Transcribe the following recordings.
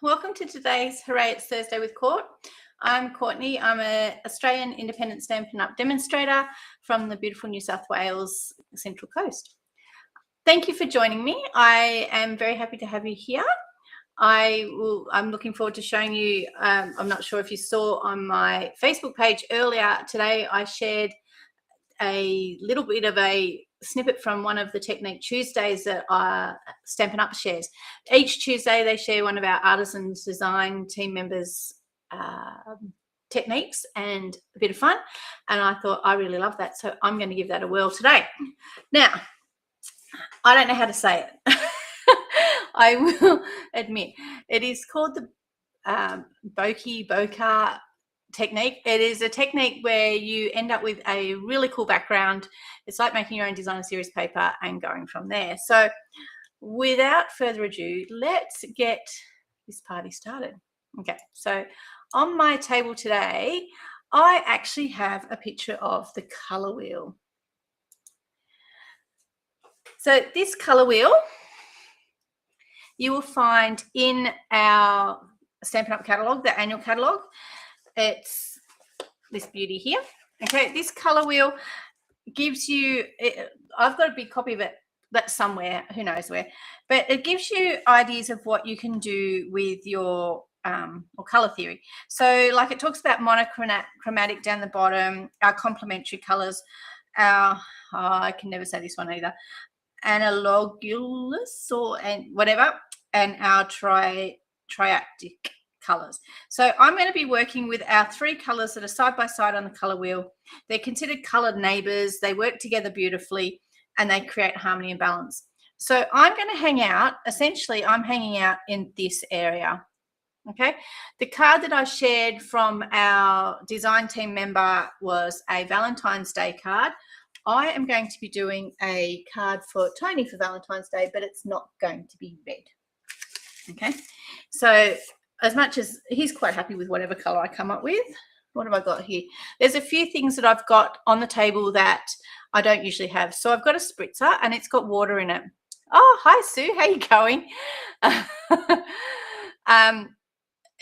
welcome to today's Hooray, It's Thursday with Court. I'm Courtney. I'm an Australian independent Stampin' Up! Demonstrator from the beautiful New South Wales Central Coast. Thank you for joining me. I am very happy to have you here. I'm looking forward to showing you, I'm not sure if you saw on my Facebook page earlier today, I shared a little bit of a snippet from one of the Technique Tuesdays that Stampin' Up! Shares. Each Tuesday they share one of our artisans design team members techniques and a bit of fun, and I thought I really love that, so I'm going to give that a whirl today. Now, I don't know how to say it. I will admit it is called the Bokeh technique. It is a technique where you end up with a really cool background. It's like making your own designer series paper and going from there. So without further ado, let's get this party started. Okay, so on my table today, I actually have a picture of the color wheel. So this color wheel you will find in our Stampin' Up! Catalogue, the annual catalogue. It's this beauty here. Okay, this color wheel gives you, I've got a big copy of it that's somewhere, who knows where, but it gives you ideas of what you can do with your or color theory. So like it talks about monochromatic down the bottom, our complementary colors, our I can never say this one either, analogous and whatever, and our triadic colors. So I'm going to be working with our three colors that are side by side on the color wheel. They're considered colored neighbors. They work together beautifully and they create harmony and balance. So I'm going to hang out, essentially I'm hanging out in this area. Okay, the card that I shared from our design team member was a Valentine's Day card. I am going to be doing a card for Tony for Valentine's Day, but it's not going to be red. Okay, so as much as he's quite happy with whatever color I come up with, what have I got here? There's a few things that I've got on the table that I don't usually have. So I've got a spritzer and it's got water in it. Oh, hi Sue, how you going?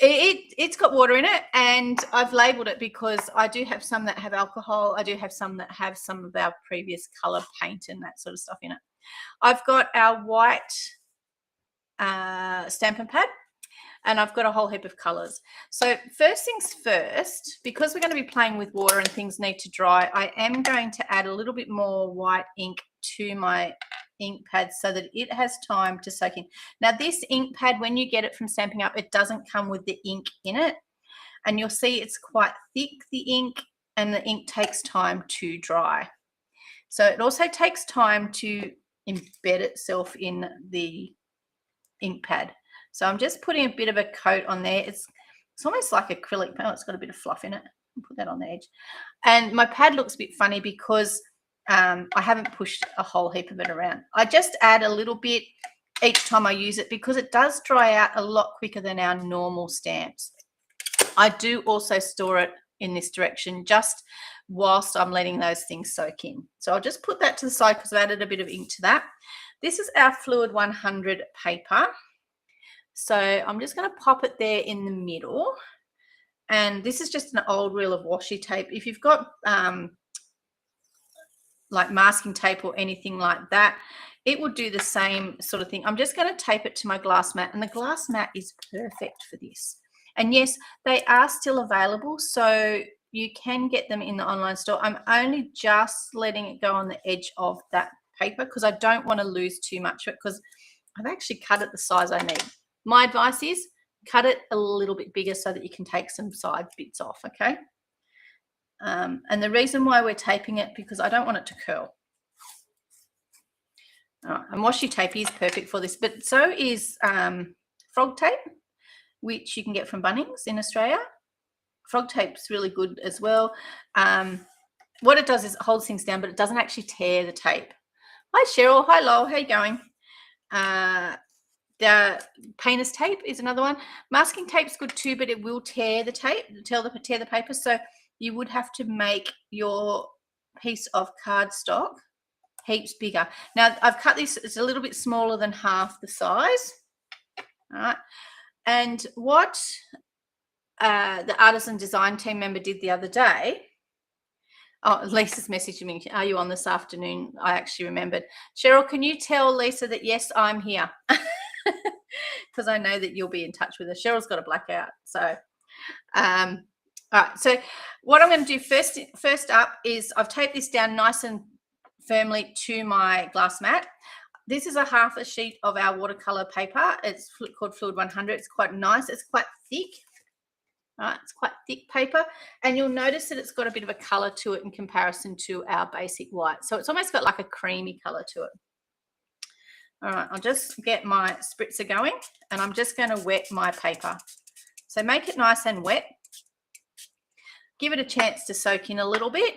It's got water in it, and I've labeled it because I do have some that have alcohol. I do have some that have some of our previous color paint and that sort of stuff in it. I've got our white Stampin' pad, and I've got a whole heap of colors. So first things first, because we're going to be playing with water and things need to dry, I am going to add a little bit more white ink to my ink pad so that it has time to soak in. Now this ink pad, when you get it from Stampin' Up, it doesn't come with the ink in it, and you'll see it's quite thick, the ink, and the ink takes time to dry. So it also takes time to embed itself in the ink pad. So I'm just putting a bit of a coat on there. It's almost like acrylic paint. It's got a bit of fluff in it. I'll put that on the edge. And my pad looks a bit funny because I haven't pushed a whole heap of it around. I just add a little bit each time I use it because it does dry out a lot quicker than our normal stamps. I do also store it in this direction just whilst I'm letting those things soak in. So I'll just put that to the side because I've added a bit of ink to that. This is our Fluid 100 paper. So I'm just going to pop it there in the middle. And this is just an old reel of washi tape. If you've got like masking tape or anything like that, it will do the same sort of thing. I'm just going to tape it to my glass mat, and the glass mat is perfect for this. And yes, they are still available, so you can get them in the online store. I'm only just letting it go on the edge of that paper because I don't want to lose too much of it because I've actually cut it the size I need. My advice is cut it a little bit bigger so that you can take some side bits off, okay? And the reason why we're taping it, because I don't want it to curl. All right, and washi tape is perfect for this, but so is frog tape, which you can get from Bunnings in Australia. Frog tape's really good as well. What it does is it holds things down, but it doesn't actually tear the tape. Hi Cheryl, hi Lowell, how you going? The painter's tape is another one. Masking tape's good too, but it will tear the tape, tear the paper. So you would have to make your piece of cardstock heaps bigger. Now I've cut this, it's a little bit smaller than half the size. All right. And what the artisan design team member did the other day, oh, Lisa's messaging me, are you on this afternoon? I actually remembered. Cheryl, can you tell Lisa that yes, I'm here? Because I know that you'll be in touch with her. Cheryl's got a blackout. So, all right. So what I'm going to do first up is I've taped this down nice and firmly to my glass mat. This is a half a sheet of our watercolor paper. It's called Fluid 100. It's quite nice. It's quite thick. Right, it's quite thick paper, and you'll notice that it's got a bit of a color to it in comparison to our basic white. So it's almost got like a creamy color to it. All right, I'll just get my spritzer going, and I'm just going to wet my paper. So make it nice and wet. Give it a chance to soak in a little bit.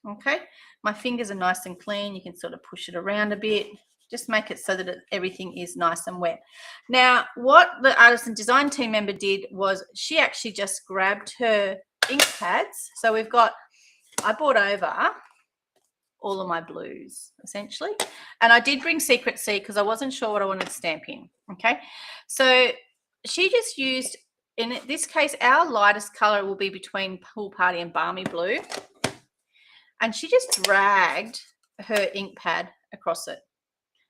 Okay, my fingers are nice and clean. You can sort of push it around a bit. Just make it so that everything is nice and wet. Now, what the artisan design team member did was she actually just grabbed her ink pads. So we've got, I brought over all of my blues, essentially. And I did bring Secret C because I wasn't sure what I wanted to stamp in, okay? So she just used, in this case, our lightest color will be between Pool Party and Balmy Blue. And she just dragged her ink pad across it.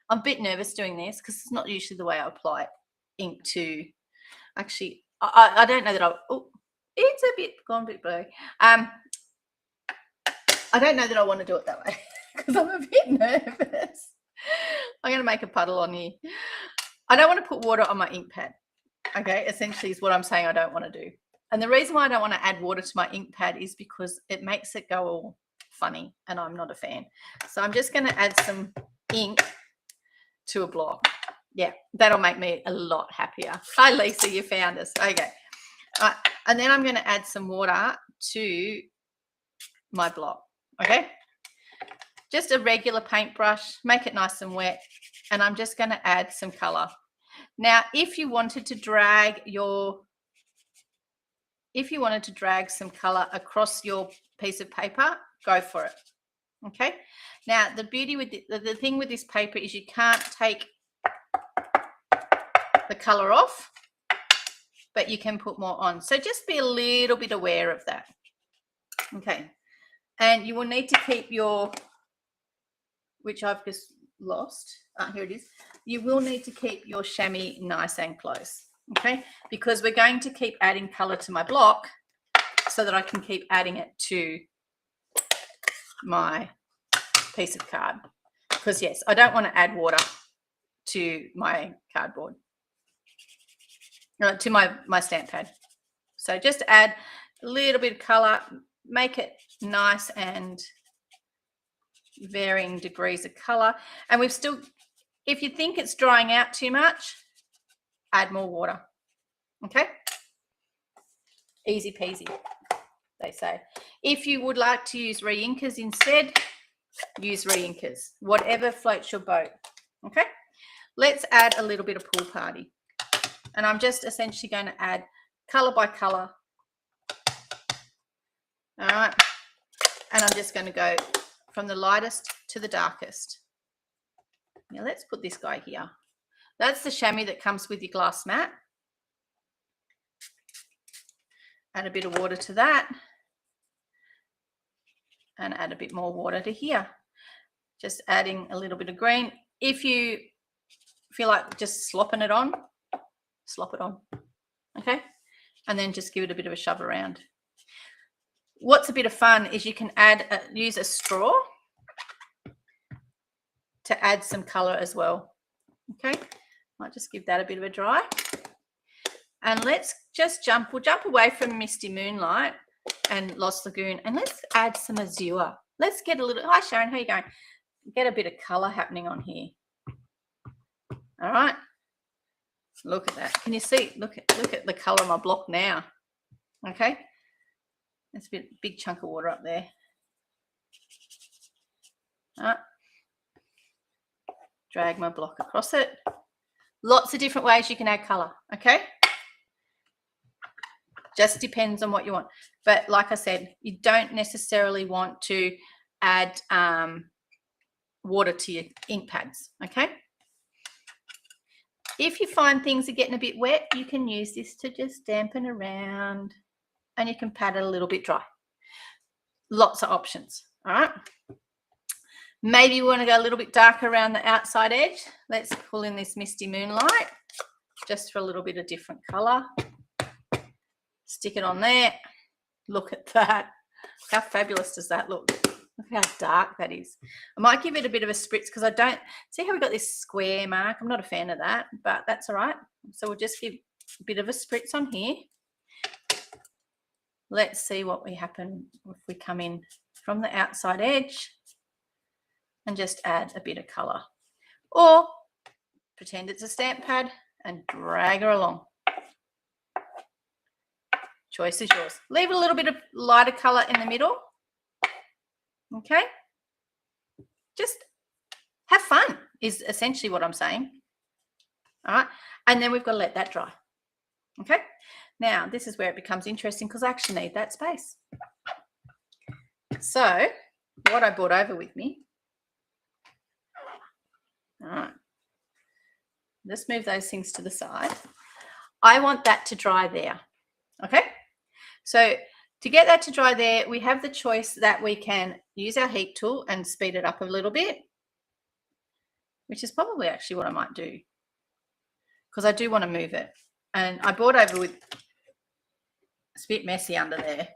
I'm a bit nervous doing this because it's not usually the way I apply ink to, actually, I don't know that oh, it's a bit gone a bit blue. I don't know that I want to do it that way because I'm a bit nervous. I'm going to make a puddle on here. I don't want to put water on my ink pad. Okay, essentially is what I'm saying I don't want to do. And the reason why I don't want to add water to my ink pad is because it makes it go all funny and I'm not a fan. So I'm just going to add some ink to a block. Yeah, that'll make me a lot happier. Hi, Lisa, you found us. Okay. And then I'm going to add some water to my block. Okay. Just a regular paintbrush, make it nice and wet. And I'm just going to add some color. Now, if you wanted to drag some color across your piece of paper, go for it. Okay. Now, the beauty with the thing with this paper is you can't take the color off, but you can put more on. So just be a little bit aware of that. Okay. And you will need to keep your, which I've just lost. Here it is. You will need to keep your chamois nice and close. Okay. Because we're going to keep adding color to my block so that I can keep adding it to my piece of card, because yes, I don't want to add water to my cardboard, to my stamp pad. So just add a little bit of color, make it nice and varying degrees of color. And we've still, if you think it's drying out too much, add more water. Okay, easy peasy, they say. If you would like to use re-inkers instead, use re-inkers, whatever floats your boat. Okay, let's add a little bit of Pool Party, and I'm just essentially going to add color by color. All right, and I'm just going to go from the lightest to the darkest. Now let's put this guy here. That's the chamois that comes with your glass mat. Add a bit of water to that. And add a bit more water to here. Just adding a little bit of green. If you feel like just slopping it on, slop it on. Okay. And then just give it a bit of a shove around. What's a bit of fun is you can use a straw to add some color as well. Okay. Might just give that a bit of a dry. And let's just we'll jump away from Misty Moonlight and Lost Lagoon, and let's add some azure. Let's get a little, hi Sharon, how are you going? Get a bit of color happening on here. All right, look at that. Can you see? Look at the color of my block now. Okay, that's a big chunk of water up there. All right. Drag my block across it. Lots of different ways you can add color. Okay, just depends on what you want. But like I said, you don't necessarily want to add water to your ink pads, okay? If you find things are getting a bit wet, you can use this to just dampen around, and you can pat it a little bit dry. Lots of options, all right? Maybe you want to go a little bit darker around the outside edge. Let's pull in this Misty Moonlight just for a little bit of different color. Stick it on there. Look at that. How fabulous does that look? Look how dark that is. I might give it a bit of a spritz because I don't see how we got this square mark. I'm not a fan of that, but that's all right. So we'll just give a bit of a spritz on here. Let's see what we happen if we come in from the outside edge and just add a bit of color, or pretend it's a stamp pad and drag her along. Choice is yours. Leave a little bit of lighter color in the middle. Okay. Just have fun is essentially what I'm saying. All right. And then we've got to let that dry. Okay. Now, this is where it becomes interesting because I actually need that space. So, what I brought over with me. All right. Let's move those things to the side. I want that to dry there. Okay. So, to get that to dry there, we have the choice that we can use our heat tool and speed it up a little bit, which is probably actually what I might do because I do want to move it. And I brought over with, it's a bit messy under there.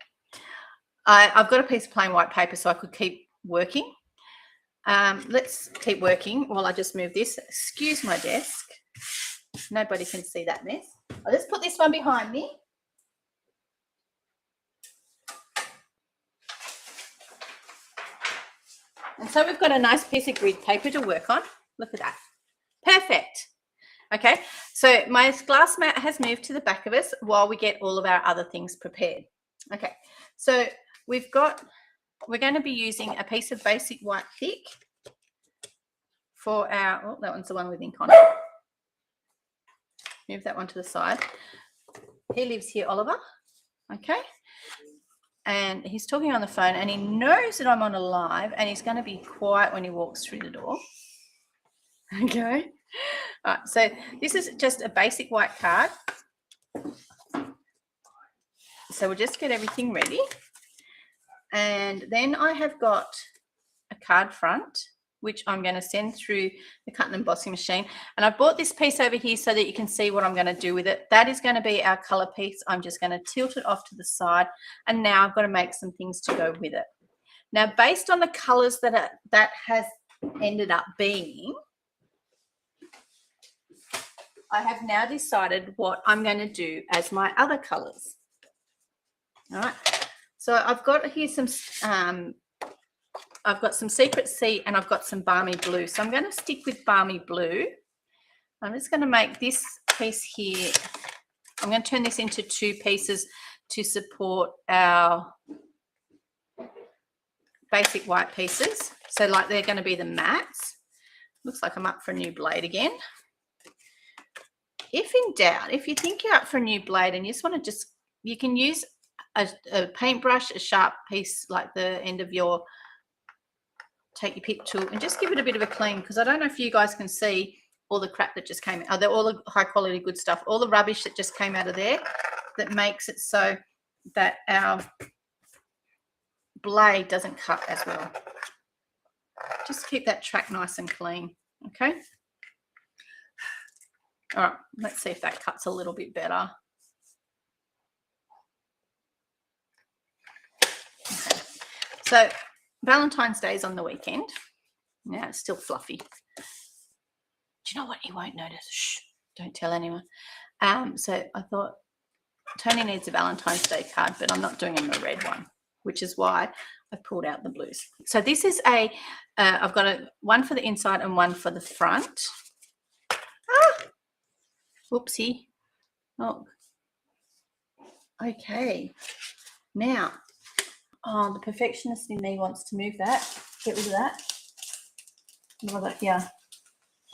I've got a piece of plain white paper so I could keep working. Let's keep working while I just move this. Excuse my desk. Nobody can see that mess. I'll just put this one behind me. And so we've got a nice piece of grid paper to work on. Look at that. Perfect. Okay, so my glass mat has moved to the back of us while we get all of our other things prepared. Okay, so we're going to be using a piece of basic white thick for our, oh, that one's the one with ink on it. Move that one to the side. He lives here, Oliver. Okay. And he's talking on the phone and he knows that I'm on a live and he's going to be quiet when he walks through the door. Okay. All right, so this is just a basic white card. So we'll just get everything ready. And then I have got a card front, which I'm going to send through the cut and embossing machine. And I've bought this piece over here so that you can see what I'm going to do with it. That is going to be our color piece. I'm just going to tilt it off to the side. And now I've got to make some things to go with it. Now, based on the colors that has ended up being, I have now decided what I'm going to do as my other colors. All right. So I've got here some, I've got some Secret Sea and I've got some Balmy Blue. So I'm going to stick with Balmy Blue. I'm just going to make this piece here. I'm going to turn this into two pieces to support our basic white pieces. So like they're going to be the mats. Looks like I'm up for a new blade again. If in doubt, if you think you're up for a new blade and you just want to you can use a paintbrush, a sharp piece like the end of your, take your pick tool and just give it a bit of a clean, because I don't know if you guys can see all the crap that just came out, all the high quality good stuff, all the rubbish that just came out of there that makes it so that our blade doesn't cut as well. Just keep that track nice and clean, okay? All right, let's see if that cuts a little bit better. Okay. So Valentine's Day is on the weekend. Now it's still fluffy. Do you know what? You won't notice. Shh, don't tell anyone. So I thought Tony needs a Valentine's Day card, but I'm not doing him a red one, which is why I've pulled out the blues. So this is I've got one for the inside and one for the front. Whoopsie. Oh, okay. Now, the perfectionist in me wants to move that. Get rid of that. More that, yeah.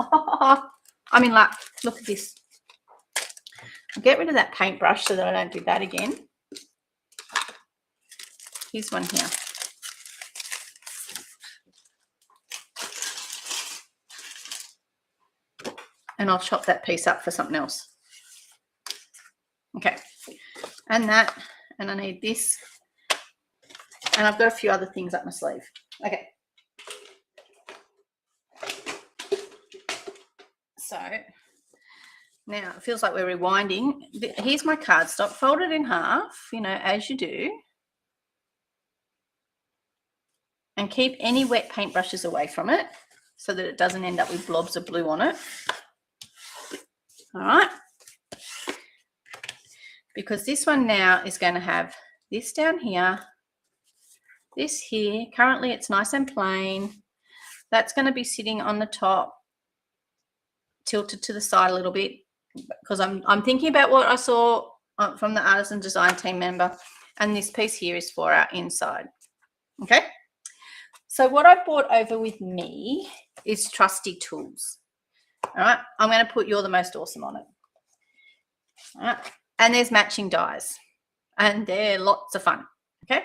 I'm in luck. Look at this. I'll get rid of that paintbrush so that I don't do that again. Here's one here. and I'll chop that piece up for something else. Okay, and that, and I need this, and I've got a few other things up my sleeve. Okay. So now it feels like we're rewinding. Here's my cardstock, fold it in half, you know, as you do. And keep any wet paintbrushes away from it so that it doesn't end up with blobs of blue on it. All right. Because this one now is going to have this down here, this here. Currently it's nice and plain. That's going to be sitting on the top, tilted to the side a little bit, because I'm thinking about what I saw from the artisan design team member, and this piece here is for our inside. Okay, so what I brought over with me is Trusty tools. All right, I'm going to put You're the Most Awesome on it. All right, and there's matching dies, and they're lots of fun. Okay,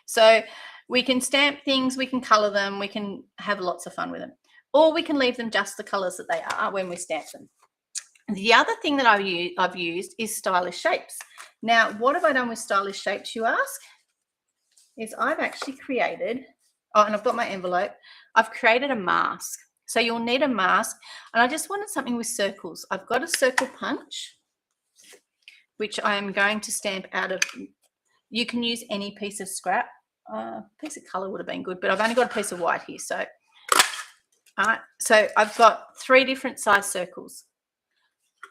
so we can stamp things, we can color them, we can have lots of fun with them, or we can leave them just the colors that they are when we stamp them. The other thing that I've used is stylish shapes. Now, what have I done with stylish shapes, you ask? Is I've actually created, oh, and I've got my envelope, I've created a mask. So you'll need a mask, and I just wanted something with circles. I've got a circle punch, which I am going to stamp out of. You can use any piece of scrap. Piece of color would have been good, but I've only got a piece of white here. So, all right, so I've got 3 different size circles.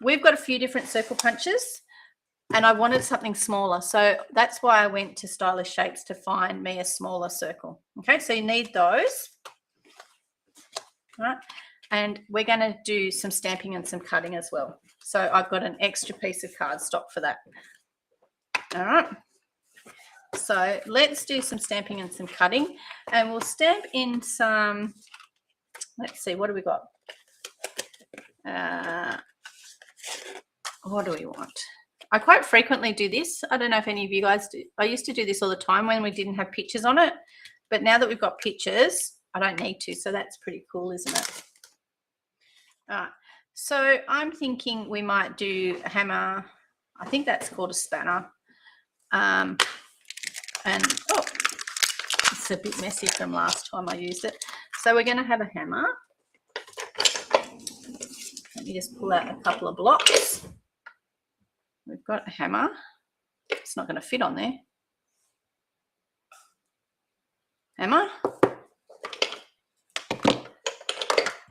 We've got a few different circle punches, and I wanted something smaller. So that's why I went to Stylish Shapes to find me a smaller circle. Okay, so you need those. All right, and we're going to do some stamping and some cutting as well. So I've got an extra piece of cardstock for that. All right, so let's do some stamping and some cutting, and we'll stamp in some, let's see, what do we got? What do we want? I quite frequently do this. I don't know if any of you guys do. I used to do this all the time when we didn't have pictures on it, but now that we've got pictures, I don't need to, so that's pretty cool, isn't it? All right, so I'm thinking we might do a hammer. I think that's called a spanner. And oh, it's a bit messy from last time I used it. So we're going to have a hammer. Let me just pull out a couple of blocks. We've got a hammer. It's not going to fit on there. Hammer.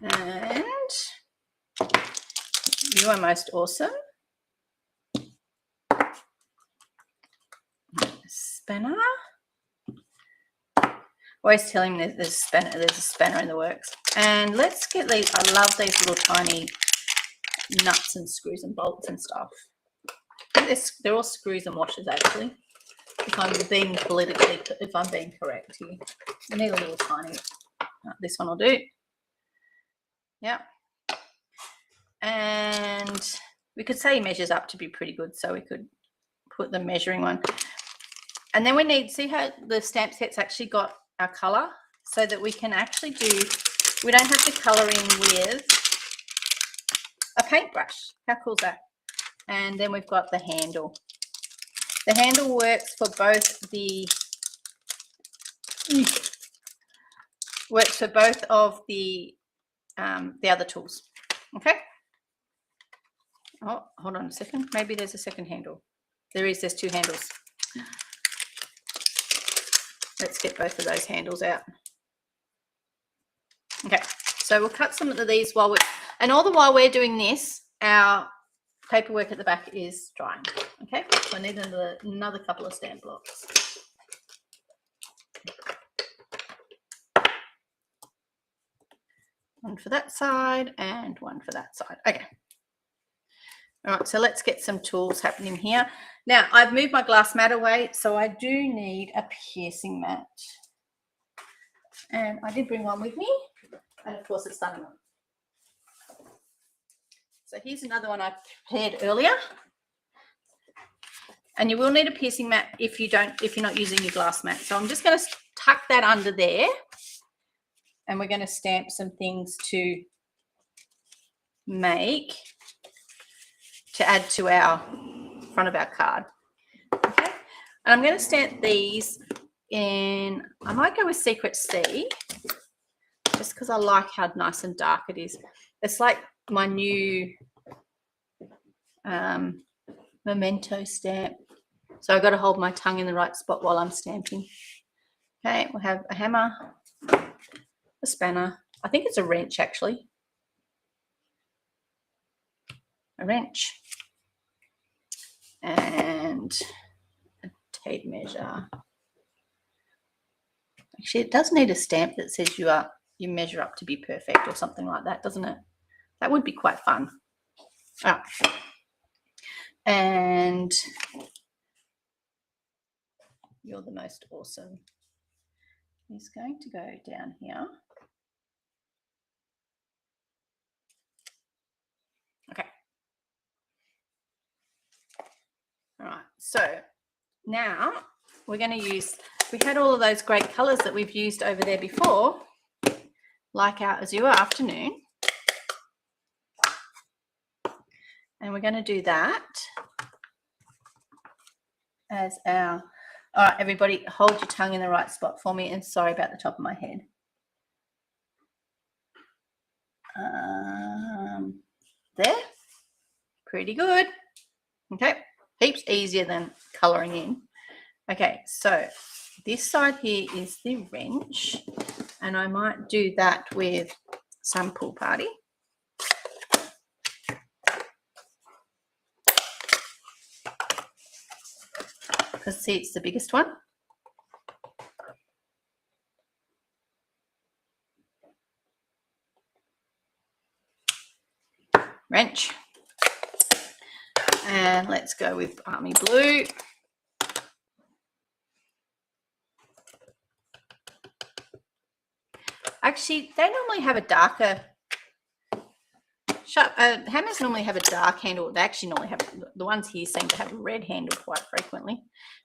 And You Are Most Awesome. Spanner. Always telling me there's a spanner in the works. And let's get these. I love these little tiny nuts and screws and bolts and stuff. They're all screws and washers, actually. If I'm being correct here. I need a little tiny. This one will do. Yeah. And we could say he measures up to be pretty good, so we could put the measuring one. And then we need, see how the stamp set's actually got our colour, so that we can actually do, we don't have to colour in with a paintbrush. How cool is that? And then we've got the handle. The handle works for both of the other tools. Okay. Oh, hold on a second. Maybe there's a second handle. There's 2 handles. Let's get both of those handles out. Okay, so we'll cut some of these while all the while we're doing this, our paperwork at the back is drying. Okay, so I need another couple of stamp blocks. One for that side and one for that side. Okay. All right, so let's get some tools happening here. Now, I've moved my glass mat away, so I do need a piercing mat. And I did bring one with me, and of course it's done. So here's another one I prepared earlier. And you will need a piercing mat if you're not using your glass mat. So I'm just going to tuck that under there, and we're going to stamp some things to make to add to our front of our card. Okay, and I'm going to stamp these in, I might go with Secret C, just because I like how nice and dark it is. It's like my new memento stamp. So I've got to hold my tongue in the right spot while I'm stamping. Okay, we'll have a hammer, a spanner. I think it's a wrench actually. A wrench. And a tape measure. Actually, it does need a stamp that says you measure up to be perfect or something like that, doesn't it? That would be quite fun. Oh. And you're the most awesome. He's going to go down here. Okay. All right. So now we're going to use, we had all of those great colours that we've used over there before, like our Azure Afternoon. And we're going to do that as our, all right, everybody, hold your tongue in the right spot for me, and sorry about the top of my head. There, pretty good. Okay, heaps easier than colouring in. Okay, so this side here is the wrench, and I might do that with some Pool Party. Because see, it's the biggest one. Wrench. And let's go with Army Blue. Actually, they normally have a darker, hammers normally have a dark handle. They actually normally have, the ones here seem to have a red handle quite frequently.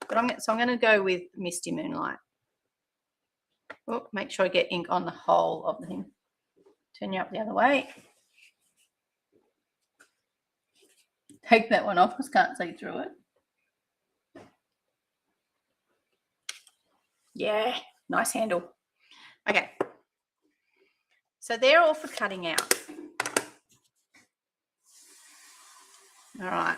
But I'm going to go with Misty Moonlight. Oh, make sure I get ink on the whole of the thing. Turn you up the other way. Take that one off because I can't see through it. Yeah, nice handle. Okay. So they're all for cutting out. All right.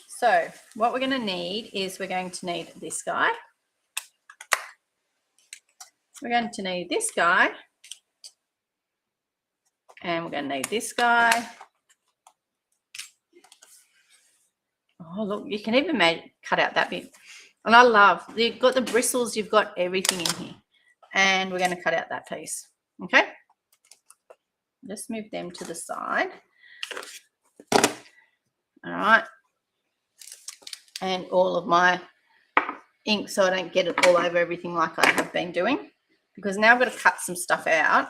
So what we're going to need is we're going to need this guy. We're going to need this guy. And we're going to need this guy. Oh, look, you can even cut out that bit. And I love, you've got the bristles, you've got everything in here. And we're going to cut out that piece. Okay? Just move them to the side. All right. And all of my ink so I don't get it all over everything like I have been doing. Because now I've got to cut some stuff out.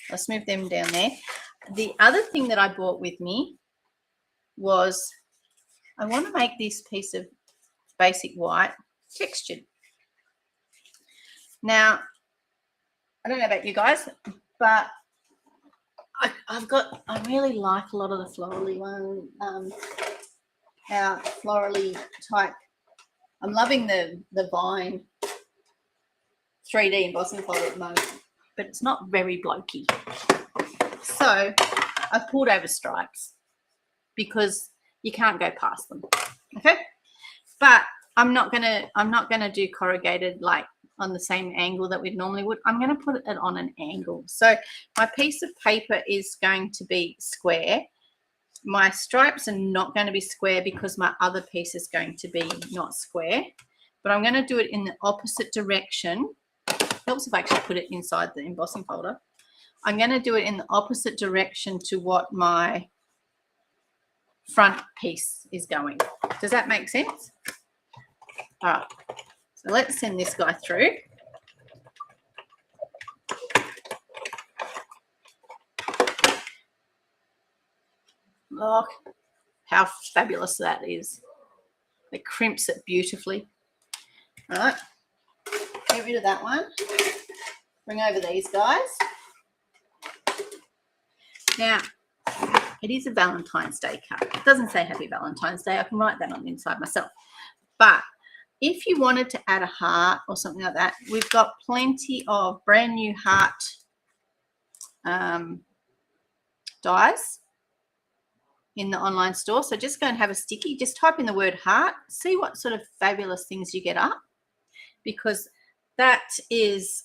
Let's move them down there. The other thing that I brought with me was I want to make this piece of basic white textured. Now, I don't know about you guys, but I really like a lot of the florally one, our florally type. I'm loving the vine 3D embossing folder at the moment, but it's not very blokey. So I've pulled over stripes because you can't go past them. Okay, but I'm not gonna do corrugated like on the same angle that we normally would. I'm going to put it on an angle. So my piece of paper is going to be square. My stripes are not going to be square because my other piece is going to be not square. But I'm going to do it in the opposite direction. Helps if I actually put it inside the embossing folder. I'm going to do it in the opposite direction to what my front piece is going. Does that make sense? All right. So let's send this guy through. Look how fabulous that is. It crimps it beautifully. All right. Get rid of that one. Bring over these guys. Now, it is a Valentine's Day card. It doesn't say Happy Valentine's Day. I can write that on the inside myself. But if you wanted to add a heart or something like that, we've got plenty of brand new heart dies in the online store. So just go and have a sticky. Just type in the word heart. See what sort of fabulous things you get up, because that is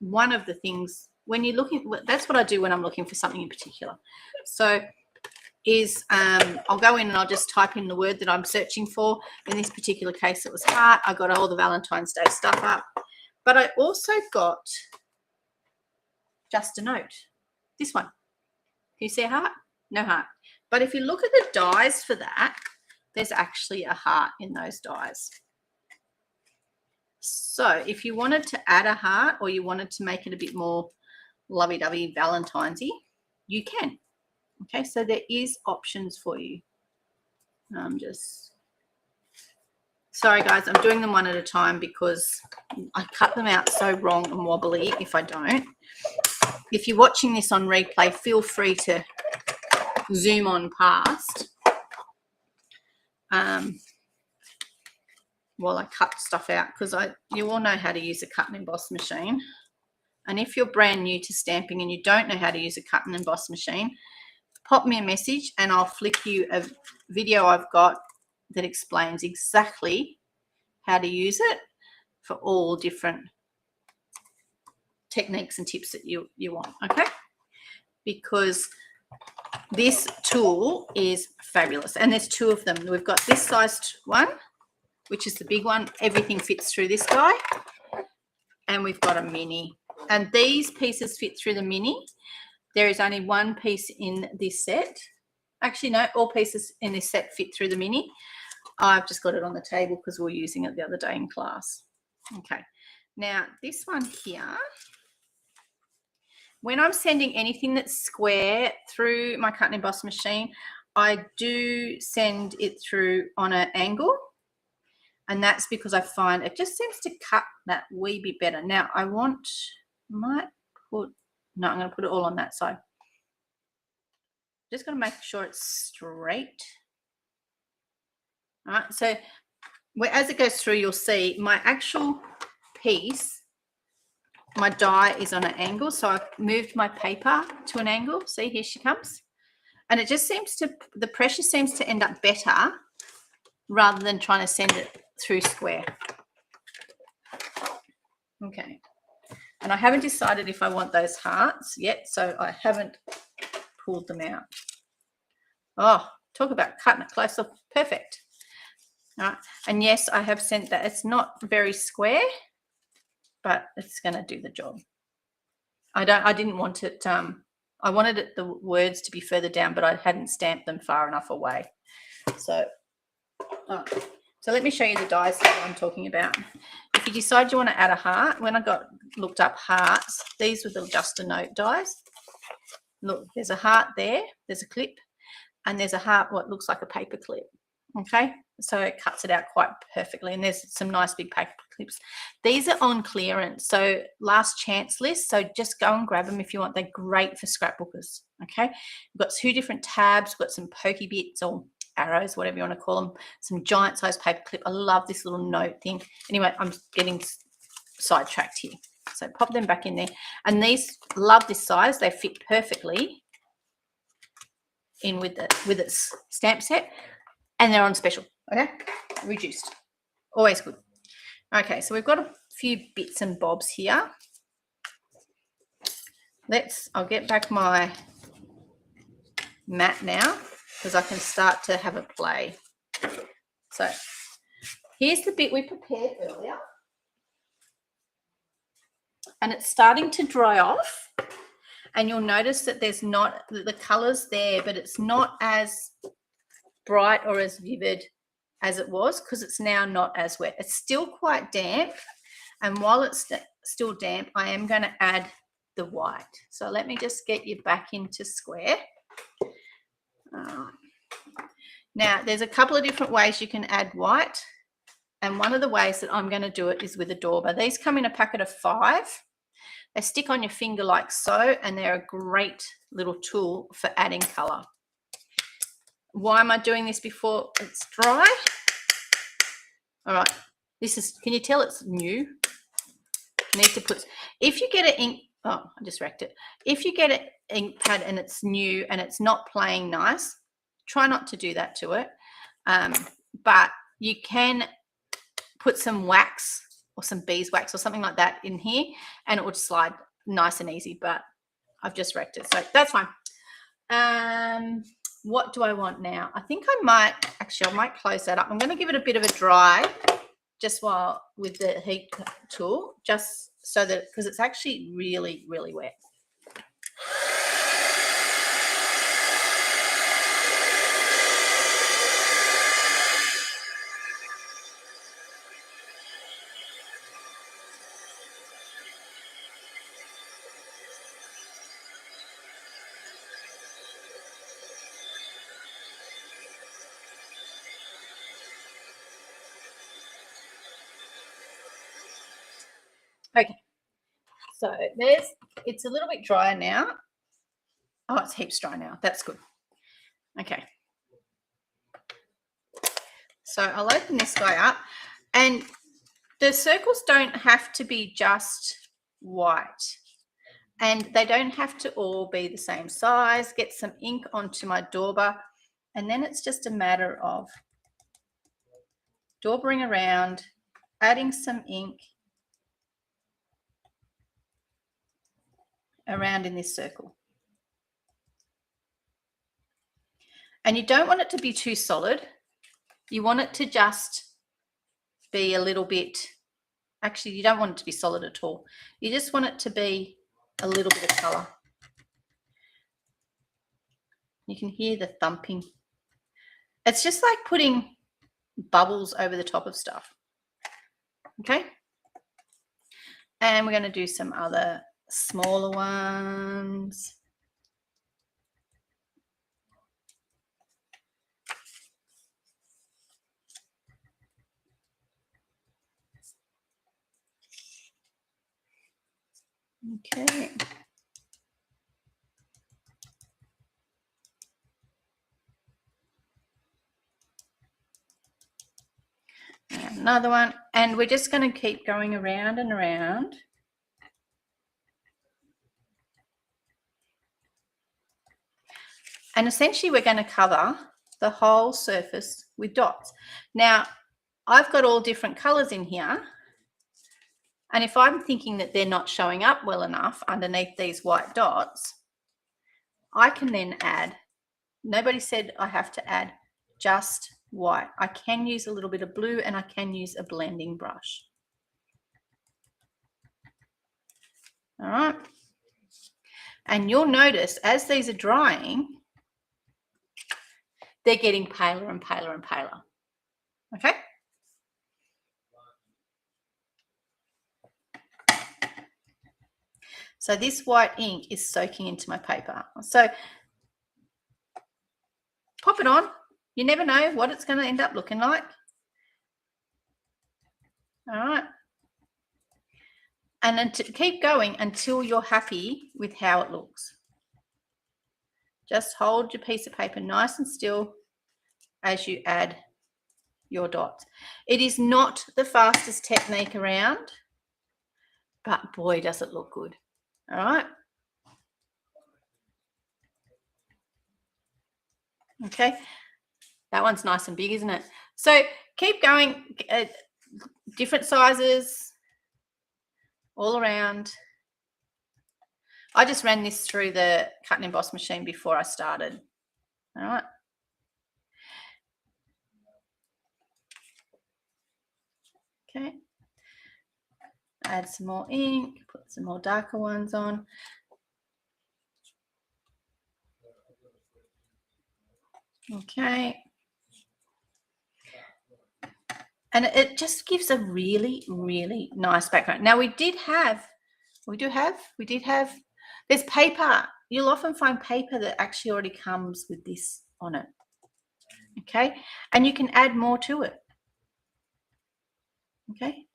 one of the things when you're looking. That's what I do when I'm looking for something in particular. So I'll go in and I'll just type in the word that I'm searching for. In this particular case, it was heart. I got all the Valentine's Day stuff up, but I also got just a note. This one. Can you see a heart? No heart. But if you look at the dies for that, there's actually a heart in those dies. So if you wanted to add a heart or you wanted to make it a bit more lovey-dovey Valentine's-y, you can. Okay, so there is options for you. Sorry guys, I'm doing them one at a time because I cut them out so wrong and wobbly if I don't. If you're watching this on replay, feel free to zoom on past while I cut stuff out, because you all know how to use a cut and emboss machine. And if you're brand new to stamping and you don't know how to use a cut and emboss machine, pop me a message and I'll flick you a video I've got that explains exactly how to use it for all different techniques and tips that you want, okay? Because this tool is fabulous, and there's two of them. We've got this sized one, which is the big one. Everything fits through this guy, and we've got a mini, and these pieces fit through the mini. There is only one piece in this set. Actually, no, all pieces in this set fit through the mini. I've just got it on the table because we were using it the other day in class. Okay, now this one here, when I'm sending anything that's square through my cut and emboss machine, I do send it through on an angle, and that's because I find it just seems to cut that wee bit better. Now I'm going to put it all on that side. Just going to make sure it's straight. All right, so as it goes through, you'll see my actual piece, my die is on an angle, so I've moved my paper to an angle. See, here she comes. And it just seems to, the pressure seems to end up better rather than trying to send it through square. Okay. And I haven't decided if I want those hearts yet, so I haven't pulled them out. Oh, talk about cutting it close up. Perfect. All right. And yes, I have sent that. It's not very square, but it's going to do the job. I didn't want it, I wanted the words to be further down, but I hadn't stamped them far enough away. So, so let me show you the dies that I'm talking about. If you decide you want to add a heart, when I looked up hearts, these were the just a note dies. Look, there's a heart there, there's a clip, and there's a heart what looks like a paper clip. Okay, so it cuts it out quite perfectly, and there's some nice big paper clips. These are on clearance, so last chance list, so just go and grab them if you want. They're great for scrapbookers. Okay, we've got two different tabs, we've got some pokey bits or arrows, whatever you want to call them, some giant size paper clip. I love this little note thing. Anyway, I'm getting sidetracked here, so pop them back in there. And these, love this size, they fit perfectly in with its stamp set. And they're on special, okay? Reduced. Always good. Okay, so we've got a few bits and bobs here. I'll get back my mat now because I can start to have a play. So here's the bit we prepared earlier. And it's starting to dry off. And you'll notice that there's not, the colour's there, but it's not as bright or as vivid as it was because it's now not as wet. It's still quite damp, and while it's still damp, I am going to add the white. So let me just get you back into square. Now there's a couple of different ways you can add white, and one of the ways that I'm going to do it is with a dauber. These come in a packet of 5. They stick on your finger like so, and they're a great little tool for adding color. Why am I doing this before it's dry? All right, this is, can you tell it's new? Need to put, if you get an ink, oh, I just wrecked it. If you get an ink pad and it's new and it's not playing nice, try not to do that to it. But you can put some wax or some beeswax or something like that in here, and it would slide nice and easy, but I've just wrecked it, so that's fine. What do I want now? I think I might close that up. I'm going to give it a bit of a dry just while with the heat tool, just so that, because it's actually really, really wet. Okay, so it's a little bit drier now. Oh, it's heaps dry now. That's good. Okay. So I'll open this guy up, and the circles don't have to be just white, and they don't have to all be the same size. Get some ink onto my dauber, and then it's just a matter of daubering around, adding some ink around in this circle. And you don't want it to be too solid. You want it to just be a little bit, actually you don't want it to be solid at all. You just want it to be a little bit of color. You can hear the thumping. It's just like putting bubbles over the top of stuff. Okay. And we're going to do some other smaller ones. Okay. And another one, and we're just going to keep going around and around. And essentially we're going to cover the whole surface with dots. Now, I've got all different colors in here. And if I'm thinking that they're not showing up well enough underneath these white dots, I can then add, nobody said I have to add just white. I can use a little bit of blue, and I can use a blending brush. All right. And you'll notice as these are drying, they're getting paler and paler and paler. Okay. So this white ink is soaking into my paper. So pop it on. You never know what it's going to end up looking like. All right. And then to keep going until you're happy with how it looks. Just hold your piece of paper nice and still as you add your dots. It is not the fastest technique around, but boy, does it look good. All right. Okay. That one's nice and big, isn't it? So keep going, different sizes all around. I just ran this through the cut and emboss machine before I started. All right. Okay. Add some more ink, put some more darker ones on. Okay. And it just gives a really, really nice background. Now we did have, there's paper. You'll often find paper that actually already comes with this on it. Okay. And you can add more to it. Okay.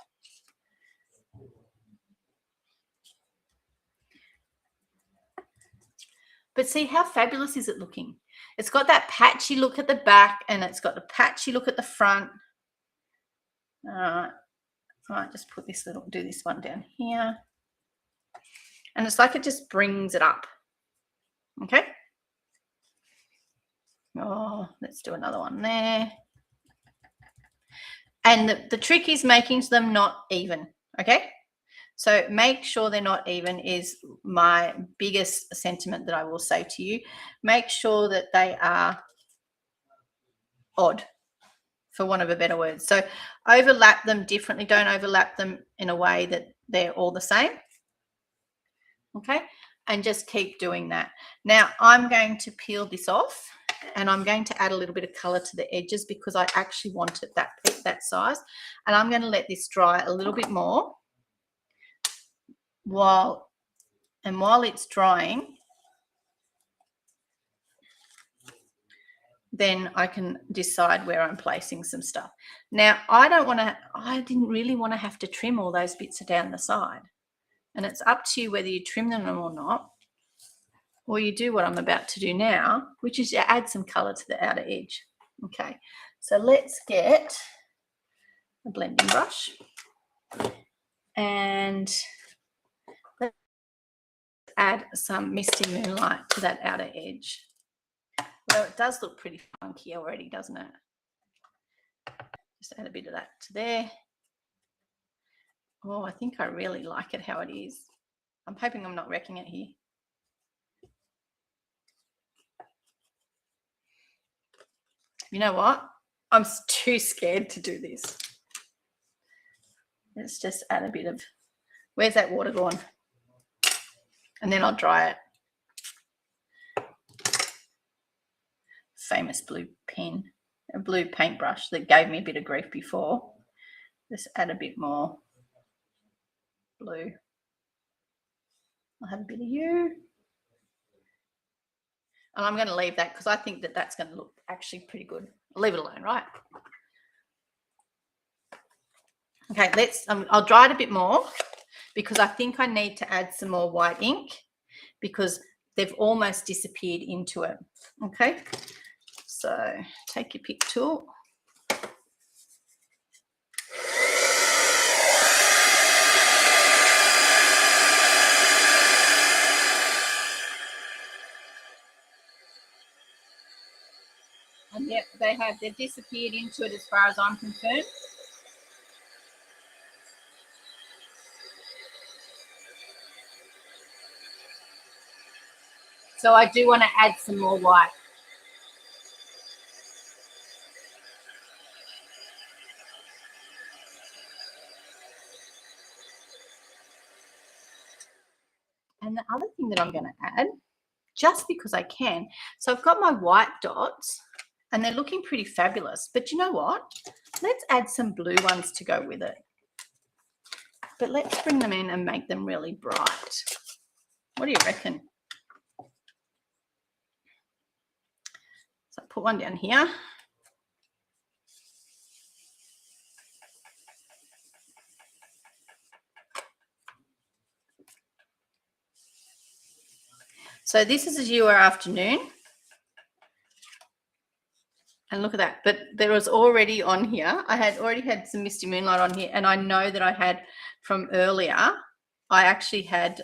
But see, how fabulous is it looking? It's got that patchy look at the back and it's got the patchy look at the front. All right. All right, just put this do this one down here. And it's like it just brings it up. Okay. Oh, let's do another one there. And the trick is making them not even. Okay. So make sure they're not even is my biggest sentiment that I will say to you. Make sure that they are odd, for want of a better word. So overlap them differently. Don't overlap them in a way that they're all the same. Okay, and just keep doing that. Now I'm going to peel this off and I'm going to add a little bit of color to the edges because I actually want it that size. And I'm going to let this dry a little bit more while it's drying, then I can decide where I'm placing some stuff. Now, I didn't really want to have to trim all those bits down the side. And it's up to you whether you trim them or not, or you do what I'm about to do now, which is you add some color to the outer edge. Okay, so let's get a blending brush and let's add some Misty Moonlight to that outer edge. Well, it does look pretty funky already, doesn't it? Just add a bit of that to there. Oh, I think I really like it how it is. I'm hoping I'm not wrecking it here. You know what? I'm too scared to do this. Let's just add a bit of, where's that water gone? And then I'll dry it. Famous blue pen, a blue paintbrush that gave me a bit of grief before. Just add a bit more blue. I'll have a bit of you. And I'm going to leave that because I think that that's going to look actually pretty good. I'll leave it alone, right? Okay, I'll dry it a bit more because I think I need to add some more white ink because they've almost disappeared into it. Okay, so take your pick tool. And yep, they've disappeared into it as far as I'm concerned. So I do want to add some more white. And the other thing that I'm going to add, just because I can, so I've got my white dots and they're looking pretty fabulous. But you know what? Let's add some blue ones to go with it. But let's bring them in and make them really bright. What do you reckon? So I put one down here. So this is your afternoon. And look at that. But there was already on here, I had already had some Misty Moonlight on here. And I know that I had from earlier, I actually had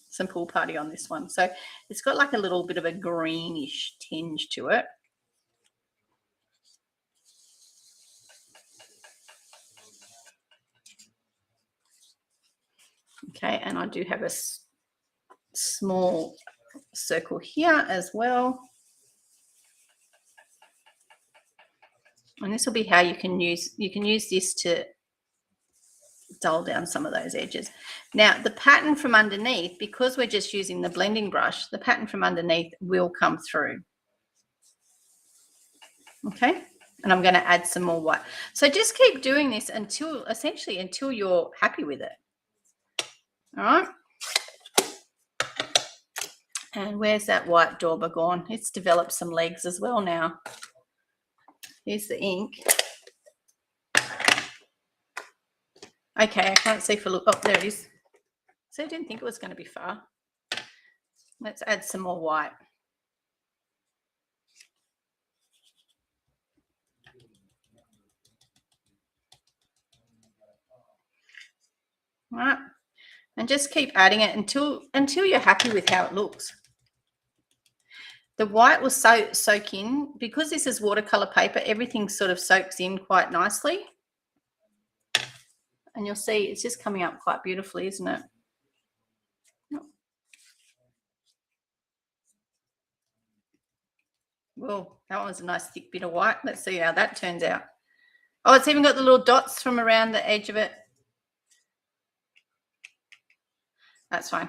some Pool Party on this one. So it's got like a little bit of a greenish tinge to it. Okay, and I do have a small circle here as well. And this will be how you can use this to dull down some of those edges. Now, the pattern from underneath, because we're just using the blending brush, the pattern from underneath will come through. Okay, and I'm going to add some more white. So just keep doing this until you're happy with it. All right. And where's that white dauber gone? It's developed some legs as well now. Here's the ink. Okay, I can't see for look. Oh, there it is. So I didn't think it was going to be far. Let's add some more white. All right. And just keep adding it until you're happy with how it looks. The white will soak in. Because this is watercolor paper, everything sort of soaks in quite nicely. And you'll see it's just coming up quite beautifully, isn't it? Well, that was a nice thick bit of white. Let's see how that turns out. Oh, it's even got the little dots from around the edge of it. That's fine.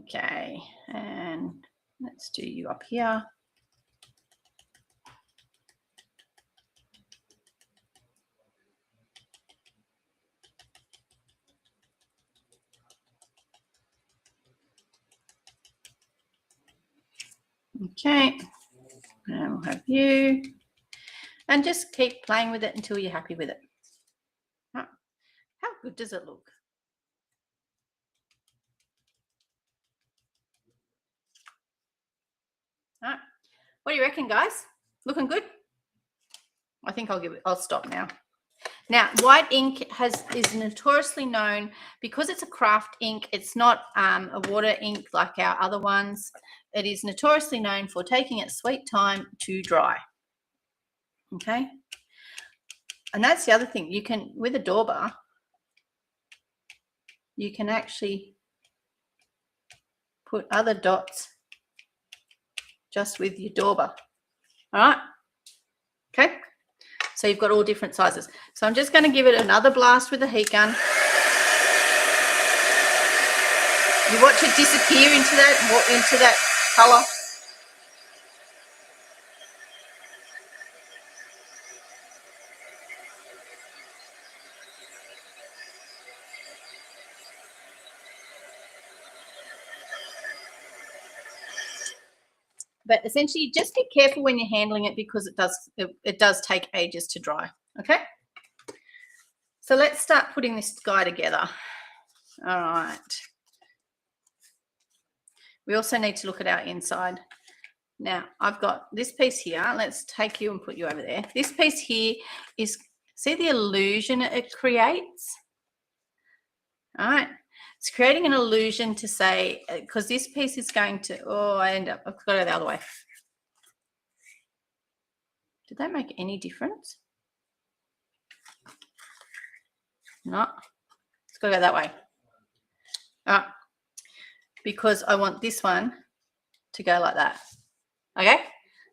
Okay, and let's do you up here. Okay, and we'll have you. And just keep playing with it until you're happy with it. Oh, how good does it look? All right. What do you reckon, guys? Looking good? I think I'll stop now. Now, white ink is notoriously known because it's a craft ink. It's not a water ink like our other ones. It is notoriously known for taking its sweet time to dry. Okay. And that's the other thing. You can, with a dauber, you can actually put other dots just with your dauber. All right. Okay. So you've got all different sizes. So I'm just going to give it another blast with the heat gun. You watch it disappear into that colour. But essentially, just be careful when you're handling it because it does take ages to dry. Okay. So let's start putting this guy together. All right. We also need to look at our inside. Now, I've got this piece here. Let's take you and put you over there. This piece here is, see the illusion it creates? All right. It's creating an illusion to say, because this piece is going to, I've got to go the other way. Did that make any difference? No. It's got to go that way. All right. Because I want this one to go like that. Okay.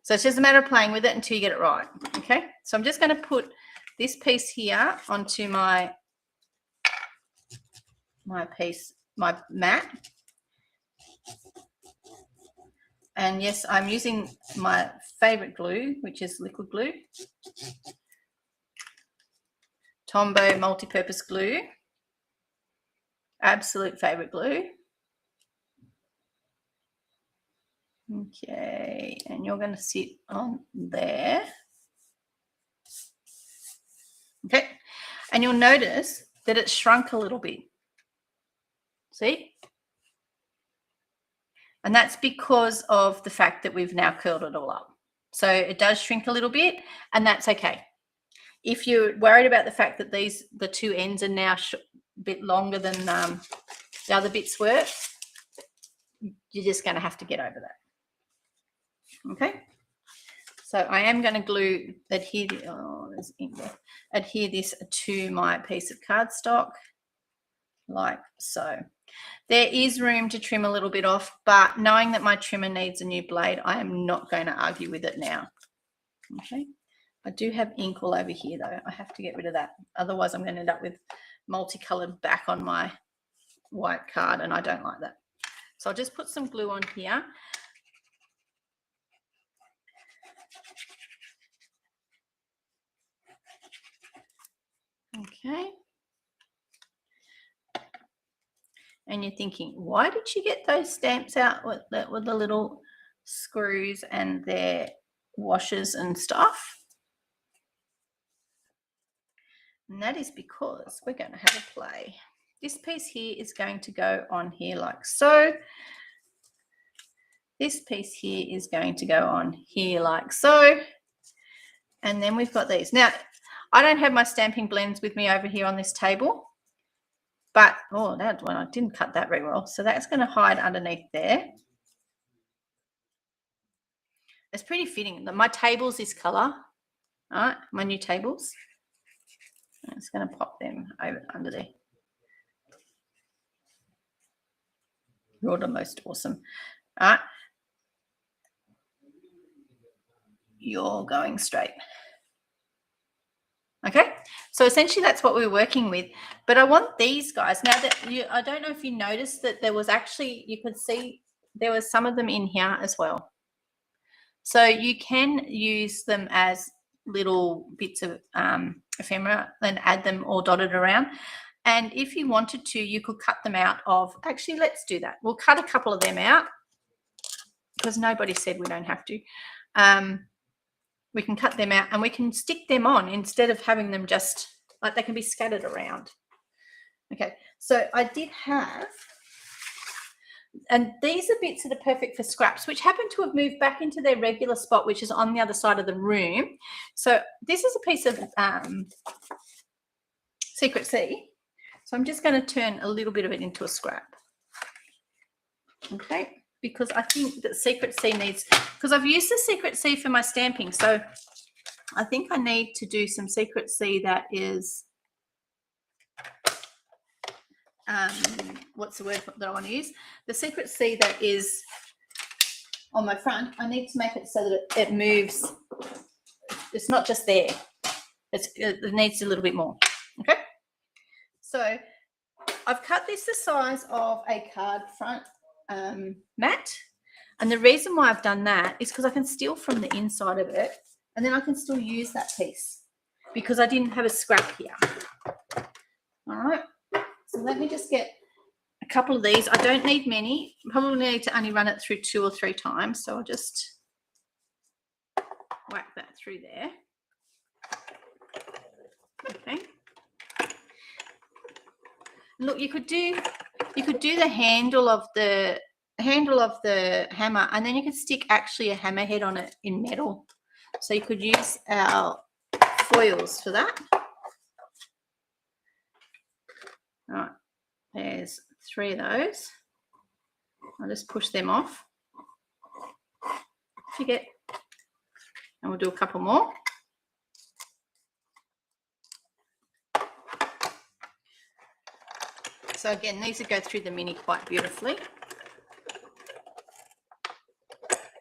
So it's just a matter of playing with it until you get it right. Okay. So I'm just going to put this piece here onto my mat. And yes, I'm using my favorite glue, which is liquid glue. Tombow multi-purpose glue. Absolute favorite glue. Okay, and you're going to sit on there. Okay, and you'll notice that it's shrunk a little bit. See? And that's because of the fact that we've now curled it all up. So it does shrink a little bit, and that's okay. If you're worried about the fact that the two ends are now a bit longer than the other bits were, you're just going to have to get over that. Okay. So I am going to adhere this to my piece of cardstock, like so. There is room to trim a little bit off, but knowing that my trimmer needs a new blade, I am not going to argue with it now. Okay. I do have ink all over here though. I have to get rid of that. Otherwise I'm going to end up with multicolored back on my white card, and I don't like that. So I'll just put some glue on here. Okay. And you're thinking, why did she get those stamps out with the little screws and their washers and stuff? And that is because we're going to have a play. This piece here is going to go on here like so. This piece here is going to go on here like so. And then we've got these. Now, I don't have my stamping blends with me over here on this table. But, oh, that one, I didn't cut that very well. So that's going to hide underneath there. It's pretty fitting. My table's this colour. All right, my new tables. I'm just going to pop them over under there. You're the most awesome. All right. You're going straight. Okay, so essentially that's what we're working with. But I want these guys. Now, that I don't know if you noticed that there was actually, you could see there was some of them in here as well. So you can use them as little bits of ephemera and add them all dotted around. And if you wanted to, you could cut them out of, actually, let's do that. We'll cut a couple of them out because nobody said we don't have to. We can cut them out and we can stick them on instead of having them just, like, they can be scattered around. Okay, so I did have, and these are bits that are perfect for scraps, which happen to have moved back into their regular spot, which is on the other side of the room. So this is a piece of Secret C. So I'm just going to turn a little bit of it into a scrap. Okay, because I think that Secret C needs, because I've used the Secret C for my stamping. So I think I need to do some Secret C that is, what's the word that I want to use? The Secret C that is on my front, I need to make it so that it moves. It's not just there. It needs a little bit more. Okay. So I've cut this the size of a card front mat. And the reason why I've done that is because I can steal from the inside of it and then I can still use that piece because I didn't have a scrap here. All right. So let me just get a couple of these. I don't need many. Probably need to only run it through 2 or 3 times. So I'll just whack that through there. Okay. Look, you could do the handle of the hammer, and then you could stick actually a hammer head on it in metal. So you could use our foils for that. All right, there's 3 of those. I'll just push them off. And we'll do a couple more. So again, these would go through the mini quite beautifully.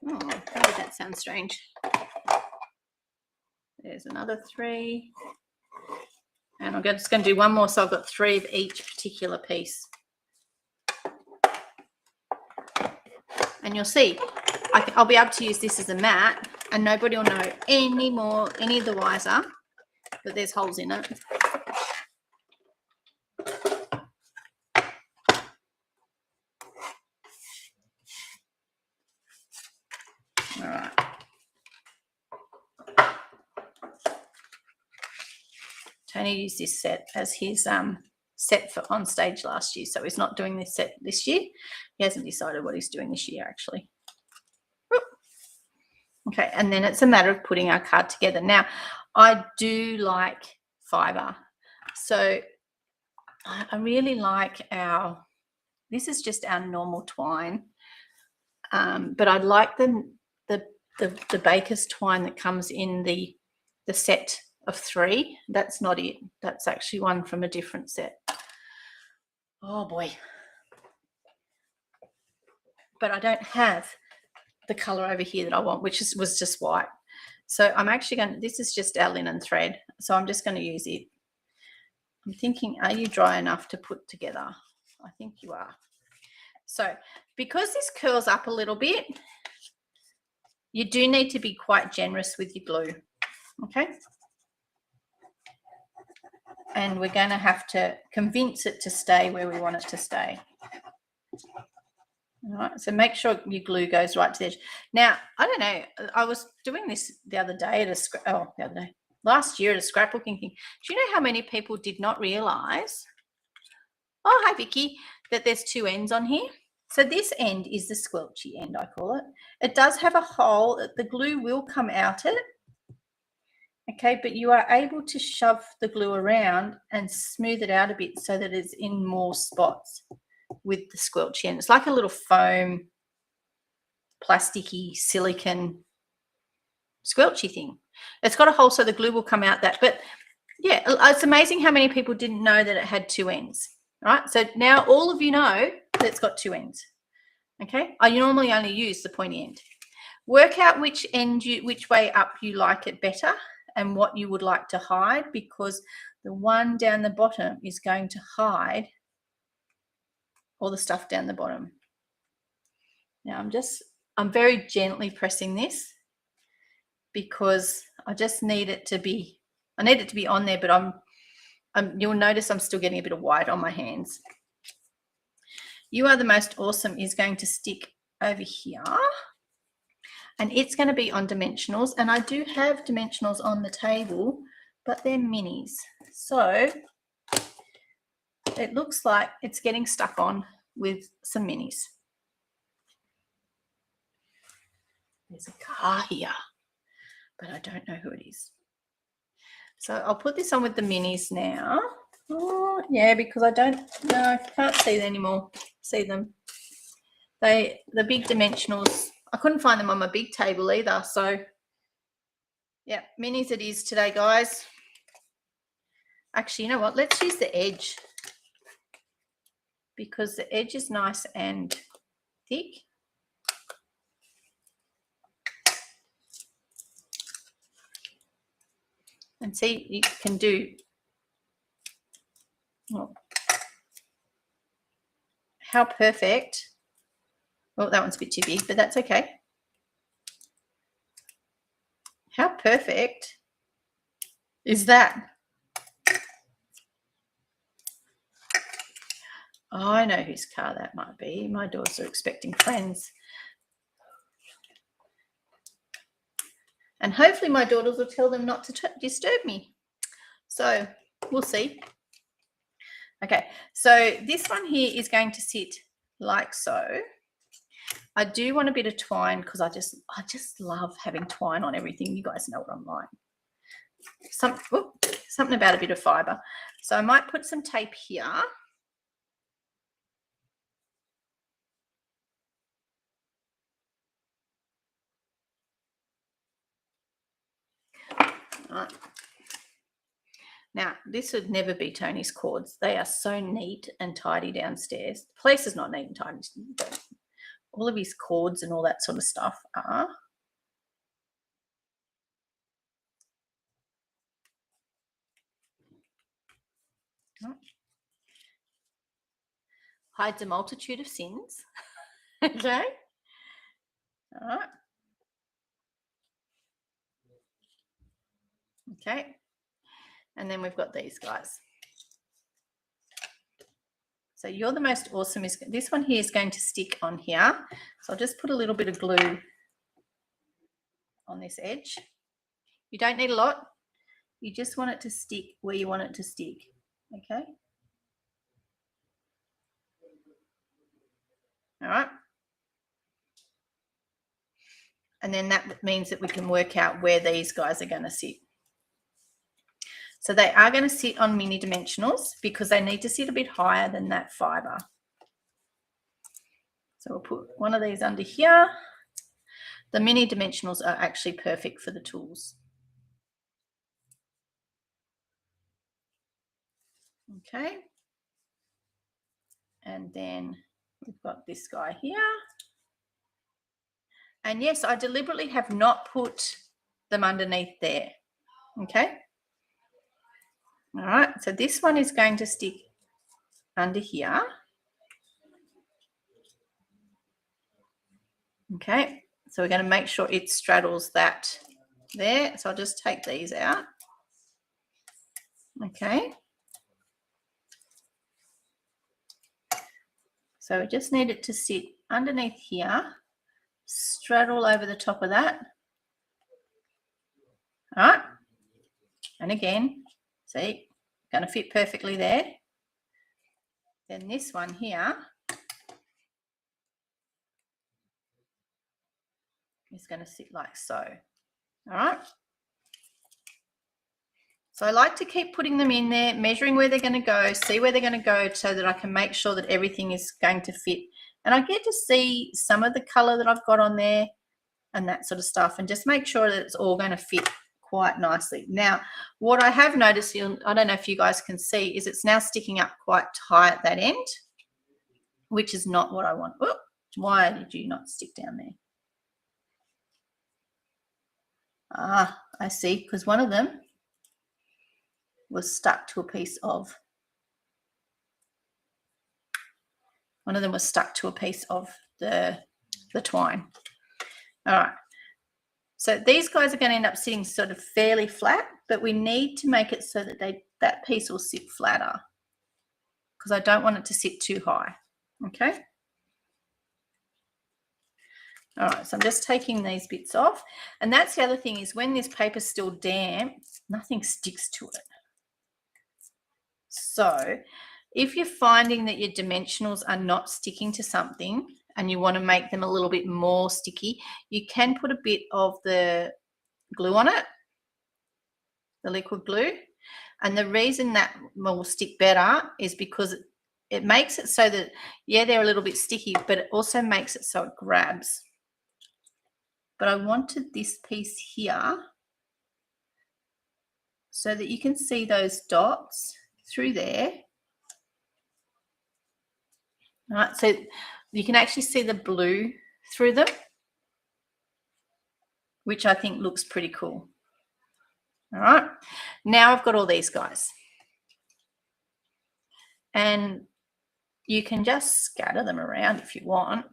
Oh, how did that sound strange? There's another 3. And I'm just going to do one more, so I've got 3 of each particular piece. And you'll see, I'll be able to use this as a mat, and nobody will know any the wiser that there's holes in it. All right. Tony used this set as his set for on stage last year, so he's not doing this set this year. He hasn't decided what he's doing this year, actually. Okay, and then it's a matter of putting our card together. Now, I do like fibre, so I really like this is just our normal twine, but I like the baker's twine that comes in the set of 3. That's not it. That's actually one from a different set. Oh boy. But I don't have the color over here that I want, which was just white. So I'm actually this is just our linen thread. So I'm just going to use it. I'm thinking, are you dry enough to put together? I think you are. So because this curls up a little bit, you do need to be quite generous with your glue. Okay. And we're going to have to convince it to stay where we want it to stay. All right, so make sure your glue goes right to the edge. Now, I don't know, I was doing this the other day last year at a scrapbooking thing. Do you know how many people did not realize, oh, hi, Vicky, that there's two ends on here? So this end is the squelchy end, I call it. It does have a hole. The glue will come out it. Okay, but you are able to shove the glue around and smooth it out a bit so that it's in more spots with the squelchy end. It's like a little foam, plasticky, silicone squelchy thing. It's got a hole so the glue will come out that. But yeah, it's amazing how many people didn't know that it had two ends. Right, so now all of you know that it's got two ends. Okay, I normally only use the pointy end. Work out which way up you like it better and what you would like to hide, because the one down the bottom is going to hide all the stuff down the bottom. Now I'm very gently pressing this because I just need it to be, I need it to be on there, but you'll notice I'm still getting a bit of white on my hands. You Are the Most Awesome is going to stick over here, and it's going to be on dimensionals, and I do have dimensionals on the table, but they're minis. So it looks like it's getting stuck on with some minis. There's a car here, but I don't know who it is. So I'll put this on with the minis now. Oh, yeah, because I can't see them anymore. See them. The big dimensionals, I couldn't find them on my big table either. So yeah, minis it is today, guys. Actually, you know what? Let's use the edge because the edge is nice and thick. And see, you can do, oh, how perfect. Oh, that one's a bit too big, but that's okay. How perfect is that? Oh, I know whose car that might be. My daughters are expecting friends. And hopefully my daughters will tell them not to disturb me. So we'll see. Okay, so this one here is going to sit like so. I do want a bit of twine because I just love having twine on everything. You guys know what I'm like. Something about a bit of fibre. So I might put some tape here. Right. Now, this would never be Tony's cords. They are so neat and tidy downstairs. The place is not neat and tidy, but all of his cords and all that sort of stuff are. Hides a multitude of sins. Okay. All right. Okay. And then we've got these guys. So You're the Most Awesome is, this one here is going to stick on here. So I'll just put a little bit of glue on this edge. You don't need a lot. You just want it to stick where you want it to stick. Okay. All right. And then that means that we can work out where these guys are going to sit. So they are going to sit on mini dimensionals because they need to sit a bit higher than that fibre. So we'll put one of these under here. The mini dimensionals are actually perfect for the tools. Okay. And then we've got this guy here. And yes, I deliberately have not put them underneath there. Okay. All right. So this one is going to stick under here. Okay. So we're going to make sure it straddles that there. So I'll just take these out. Okay. So we just need it to sit underneath here, straddle over the top of that. All right. And again, see, going to fit perfectly there. Then this one here is going to sit like so. All right. So I like to keep putting them in there, measuring where they're going to go, see where they're going to go so that I can make sure that everything is going to fit. And I get to see some of the color that I've got on there and that sort of stuff, and just make sure that it's all going to fit quite nicely. Now, what I have noticed, I don't know if you guys can see, is it's now sticking up quite high at that end, which is not what I want. Oh, why did you not stick down there? Ah, I see, because one of them was stuck to a piece of the twine. All right. So these guys are going to end up sitting sort of fairly flat, but we need to make it so that that piece will sit flatter, because I don't want it to sit too high. Okay. All right, so I'm just taking these bits off. And that's the other thing, is when this paper's still damp, nothing sticks to it. So if you're finding that your dimensionals are not sticking to something and you want to make them a little bit more sticky, you can put a bit of the glue on it, the liquid glue. And the reason that will stick better is because it makes it so that, yeah, they're a little bit sticky, but it also makes it so it grabs. But I wanted this piece here so that you can see those dots through there. All right, so you can actually see the blue through them, which I think looks pretty cool. All right, now I've got all these guys. And you can just scatter them around if you want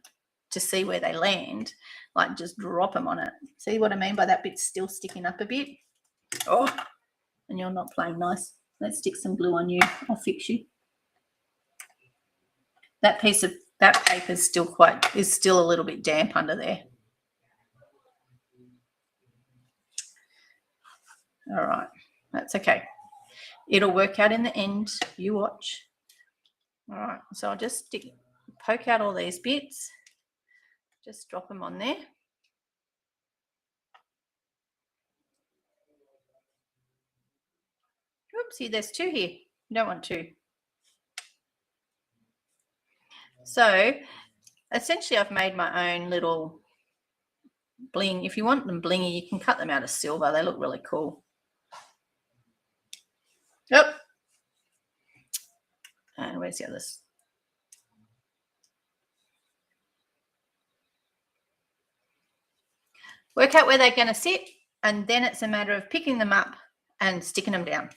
to see where they land, like just drop them on it. See what I mean by that bit still sticking up a bit? Oh, and you're not playing nice. Let's stick some glue on you. I'll fix you. That piece of that paper is still a little bit damp under there. All right, that's okay. It'll work out in the end. You watch. All right, so I'll just poke out all these bits. Just drop them on there. Oopsie, there's two here. You don't want two. So essentially I've made my own little bling. If you want them blingy, you can cut them out of silver. They look really cool. Yep. And where's the others? Work out where they're going to sit, and then it's a matter of picking them up and sticking them down.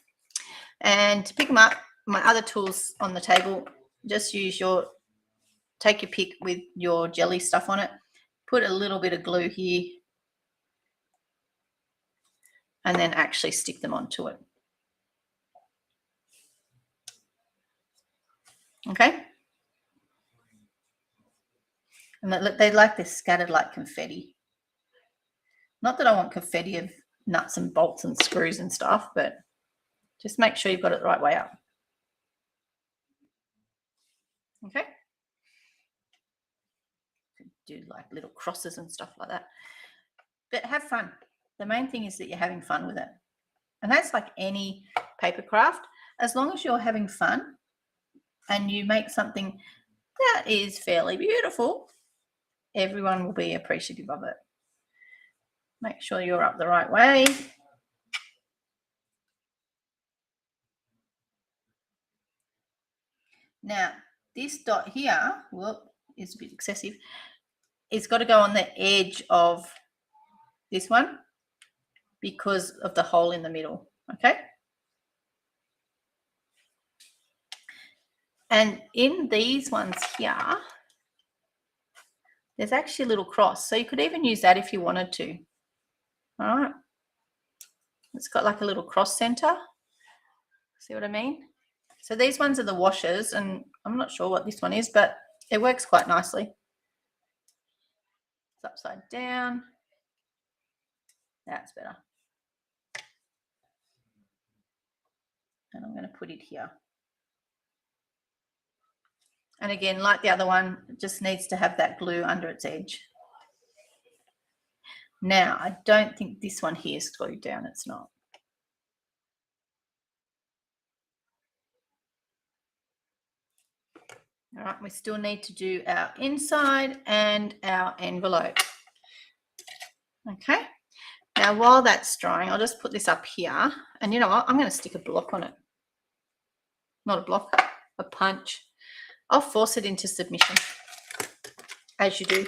And to pick them up, my other tools on the table, just take your pick with your jelly stuff on it, put a little bit of glue here, and then actually stick them onto it. Okay? And they're scattered like confetti. Not that I want confetti of nuts and bolts and screws and stuff, but just make sure you've got it the right way up. Okay? Do like little crosses and stuff like that. But have fun. The main thing is that you're having fun with it. And that's like any paper craft. As long as you're having fun and you make something that is fairly beautiful, everyone will be appreciative of it. Make sure you're up the right way. Now, this dot here, is a bit excessive. It's got to go on the edge of this one because of the hole in the middle, okay? And in these ones here, there's actually a little cross. So you could even use that if you wanted to. All right. It's got like a little cross center. See what I mean? So these ones are the washers, and I'm not sure what this one is, but it works quite nicely. It's upside down. That's better. And I'm going to put it here. And again, like the other one, it just needs to have that glue under its edge. Now, I don't think this one here is glued down. It's not. All right, we still need to do our inside and our envelope. Okay, now while that's drying, I'll just put this up here. And you know what? I'm going to stick a block on it. Not a block, a punch. I'll force it into submission, as you do.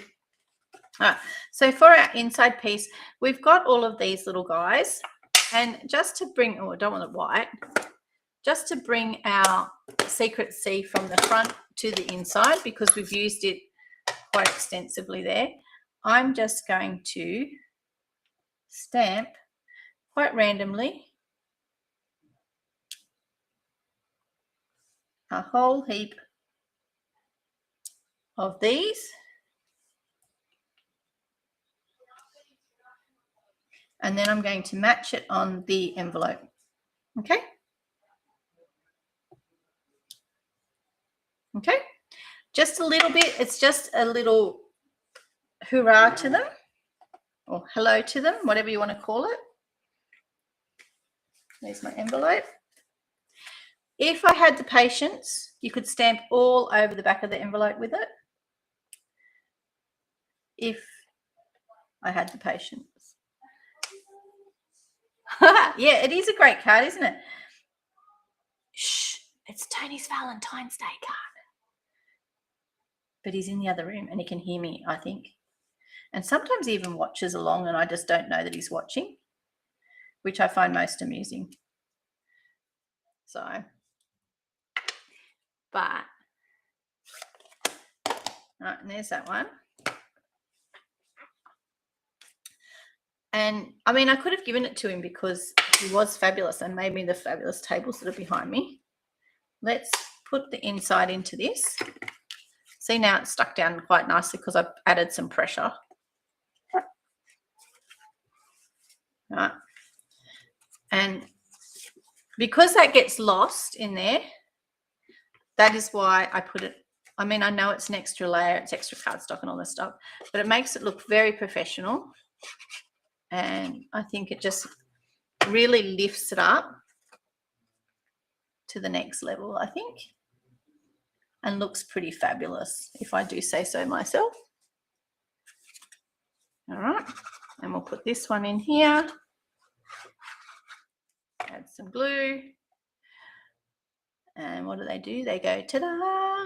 All right, so for our inside piece, we've got all of these little guys. And just to bring, oh, I don't want it white, just to bring our secret C from the front to the inside, because we've used it quite extensively there, I'm just going to stamp quite randomly a whole heap of these. And then I'm going to match it on the envelope. Okay. Okay. Just a little bit. It's just a little hurrah to them, or hello to them, whatever you want to call it. There's my envelope. If I had the patience, you could stamp all over the back of the envelope with it. If I had the patience. Yeah, it is a great card, isn't it? Shh, it's Tony's Valentine's Day card. But he's in the other room and he can hear me, I think. And sometimes he even watches along and I just don't know that he's watching, which I find most amusing. So, but, all right, and there's that one. And I mean, I could have given it to him because he was fabulous and made me the fabulous tables that are behind me. Let's put the inside into this. See, now it's stuck down quite nicely because I've added some pressure. All right. And because that gets lost in there, that is why I put it. I mean, I know it's an extra layer, it's extra cardstock and all this stuff, but it makes it look very professional. And I think it just really lifts it up to the next level, I think, and looks pretty fabulous, if I do say so myself. All right, and we'll put this one in here. Add some glue. And what do? They go, ta-da!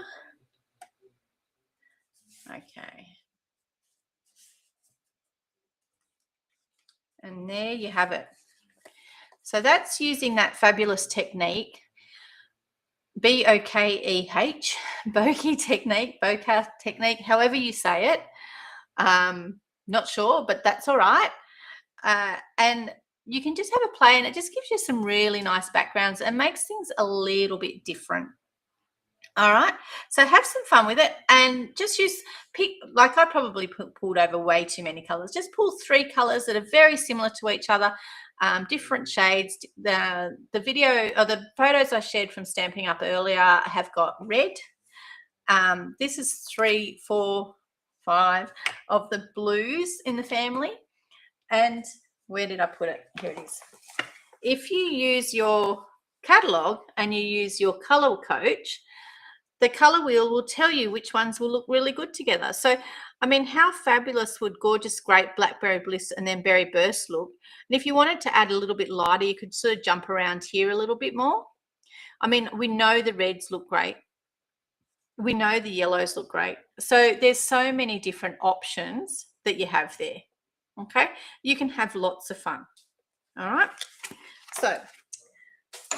Okay. And there you have it. So that's using that fabulous technique, B-O-K-E-H, Bokeh technique, however you say it. Not sure, but that's all right. And you can just have a play and it just gives you some really nice backgrounds and makes things a little bit different. All right, so have some fun with it and just pick, like I probably pulled over way too many colors. Just pull 3 colors that are very similar to each other, different shades. The video or the photos I shared from Stamping Up earlier have got red. This is 3, 4, 5 of the blues in the family. And where did I put it? Here it is. If you use your catalog and you use your color coach, the color wheel will tell you which ones will look really good together. So, I mean, how fabulous would Gorgeous Great, Blackberry Bliss, and then Berry Burst look? And if you wanted to add a little bit lighter, you could sort of jump around here a little bit more. I mean, we know the reds look great. We know the yellows look great. So there's so many different options that you have there. Okay, you can have lots of fun. All right, so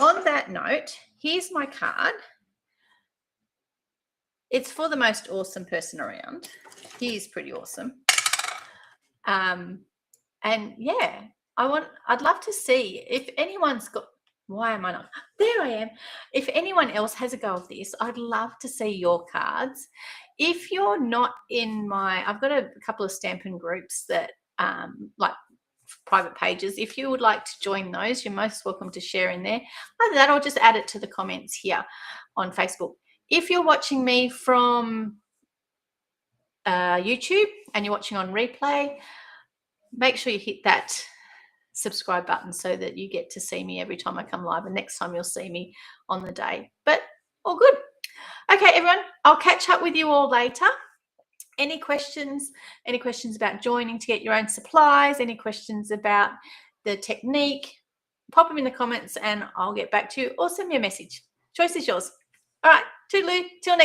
on that note, here's my card. It's for the most awesome person around. He is pretty awesome. And yeah, I'd love to see if anyone's got, why am I not? There I am. If anyone else has a go of this, I'd love to see your cards. If you're not in I've got a couple of Stampin' groups that like private pages. If you would like to join those, you're most welcome to share in there. Other than that, I'll just add it to the comments here on Facebook. If you're watching me from YouTube and you're watching on replay, make sure you hit that subscribe button so that you get to see me every time I come live, and next time you'll see me on the day. But all good. Okay, everyone, I'll catch up with you all later. Any questions about joining to get your own supplies, any questions about the technique, pop them in the comments and I'll get back to you, or send me a message. Choice is yours. All right, toodaloo, till next